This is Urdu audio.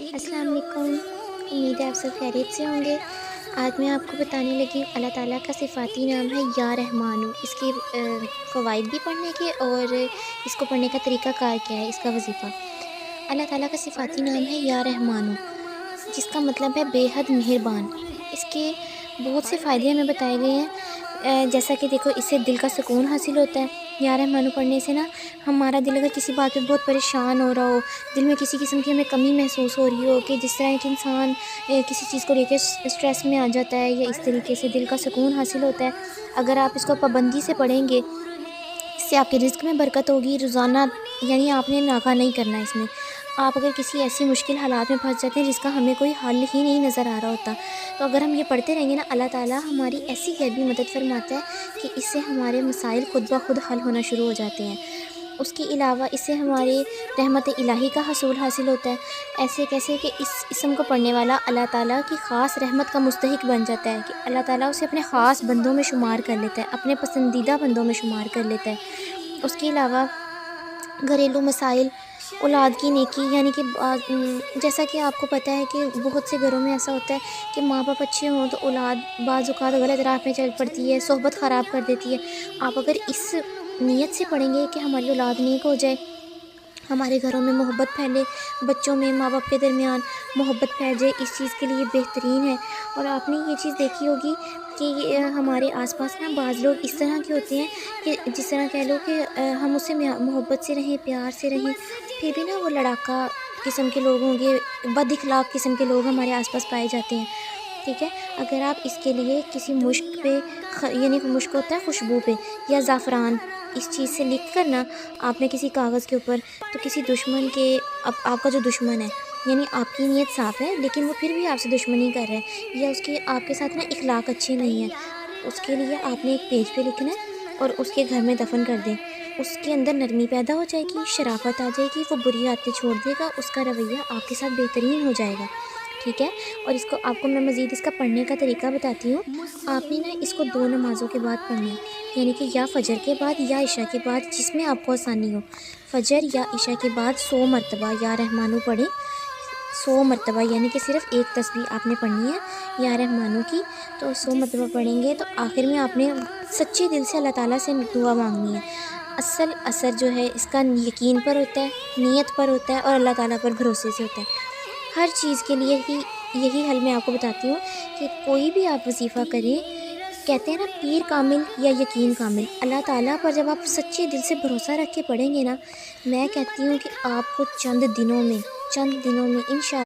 السلام علیکم، امید ہے آپ سب خیریت سے ہوں گے۔ آج میں آپ کو بتانے لگی ہوں اللہ تعالیٰ کا صفاتی نام ہے یا رحمانو۔ اس کے فوائد بھی پڑھنے کے اور اس کو پڑھنے کا طریقہ کار کیا ہے، اس کا وظیفہ۔ اللہ تعالیٰ کا صفاتی نام ہے یا رحمانو، جس کا مطلب ہے بے حد مہربان۔ اس کے بہت سے فائدے ہمیں بتائے گئے ہیں، جیسا کہ دیکھو اس سے دل کا سکون حاصل ہوتا ہے۔ یا رحمانو پڑھنے سے نا ہمارا دل اگر کسی بات پہ بہت پریشان ہو رہا ہو، دل میں کسی قسم کی ہمیں کمی محسوس ہو رہی ہو، کہ جس طرح ایک انسان کسی چیز کو لے کے اسٹریس میں آ جاتا ہے، یا اس طریقے سے دل کا سکون حاصل ہوتا ہے، اگر آپ اس کو پابندی سے پڑھیں گے، اس سے آپ کے رزق میں برکت ہوگی۔ روزانہ یعنی آپ نے ناغہ نہیں کرنا اس میں۔ آپ اگر کسی ایسی مشکل حالات میں پھنس جاتے ہیں جس کا ہمیں کوئی حل ہی نہیں نظر آ رہا ہوتا، تو اگر ہم یہ پڑھتے رہیں گے نا، اللہ تعالیٰ ہماری ایسی غیبی مدد فرماتا ہے کہ اس سے ہمارے مسائل خود بخود حل ہونا شروع ہو جاتے ہیں۔ اس کے علاوہ اس سے ہمارے رحمت الہی کا حصول حاصل ہوتا ہے۔ ایسے کیسے کہ اس اسم کو پڑھنے والا اللہ تعالیٰ کی خاص رحمت کا مستحق بن جاتا ہے، کہ اللہ تعالیٰ اسے اپنے خاص بندوں میں شمار کر لیتا ہے، اپنے پسندیدہ بندوں میں شمار کر لیتا ہے۔ اس کے علاوہ گھریلو مسائل، اولاد کی نیکی، یعنی کہ جیسا کہ آپ کو پتہ ہے کہ بہت سے گھروں میں ایسا ہوتا ہے کہ ماں باپ اچھے ہوں تو اولاد بعض اوقات غلط راہ پہ چل پڑتی ہے، صحبت خراب کر دیتی ہے۔ آپ اگر اس نیت سے پڑھیں گے کہ ہماری اولاد نیک ہو جائے، ہمارے گھروں میں محبت پھیلے، بچوں میں ماں باپ کے درمیان محبت پھیل جائے، اس چیز کے لیے بہترین ہے۔ اور آپ نے یہ چیز دیکھی ہوگی کہ ہمارے آس پاس نا بعض لوگ اس طرح کے ہوتے ہیں کہ جس طرح کہہ لو کہ ہم اس سے محبت سے رہیں، پیار سے رہیں، پھر بھی نا وہ لڑاکا قسم کے لوگ ہوں گے، بد اخلاق قسم کے لوگ ہمارے آس پاس پائے جاتے ہیں، ٹھیک ہے۔ اگر آپ اس کے لیے کسی مشک پہ یعنی مشک ہوتا ہے خوشبو پہ، یا زعفران، اس چیز سے لکھ کر نا آپ نے کسی کاغذ کے اوپر، تو کسی دشمن کے آپ کا جو دشمن ہے، یعنی آپ کی نیت صاف ہے لیکن وہ پھر بھی آپ سے دشمنی کر رہا ہے، یا اس کے آپ کے ساتھ نا اخلاق اچھے نہیں ہیں، اس کے لیے آپ نے ایک پیج پہ لکھنا ہے اور اس کے گھر میں دفن کر دیں۔ اس کے اندر نرمی پیدا ہو جائے گی، شرافت آ جائے گی، وہ بری عادتیں چھوڑ دے گا، اس کا رویہ آپ کے ساتھ بہترین ہو جائے گا، ٹھیک ہے۔ اور اس کو آپ کو میں مزید اس کا پڑھنے کا طریقہ بتاتی ہوں۔ آپ نے نا اس کو 2 نمازوں کے بعد پڑھنا ہے، یعنی کہ یا فجر کے بعد یا عشاء کے بعد، جس میں آپ کو آسانی ہو۔ فجر یا عشاء کے بعد 100 مرتبہ یا رحمانو پڑھیں، 100 مرتبہ، یعنی کہ صرف ایک تسبیح آپ نے پڑھنی ہے یا رحمانو کی، تو 100 مرتبہ پڑھیں گے تو آخر میں آپ نے سچے دل سے اللہ تعالیٰ سے دعا مانگنی ہے۔ اصل اثر جو ہے اس کا یقین پر ہوتا ہے، نیت پر ہوتا ہے، اور اللہ تعالیٰ پر بھروسے سے ہوتا ہے۔ ہر چیز کے لیے ہی یہی حل میں آپ کو بتاتی ہوں کہ کوئی بھی آپ وظیفہ کریں، کہتے ہیں نا پیر کامل یا یقین کامل، اللہ تعالیٰ پر جب آپ سچے دل سے بھروسہ رکھ کے پڑھیں گے نا، میں کہتی ہوں کہ آپ کو چند دنوں میں انشاءاللہ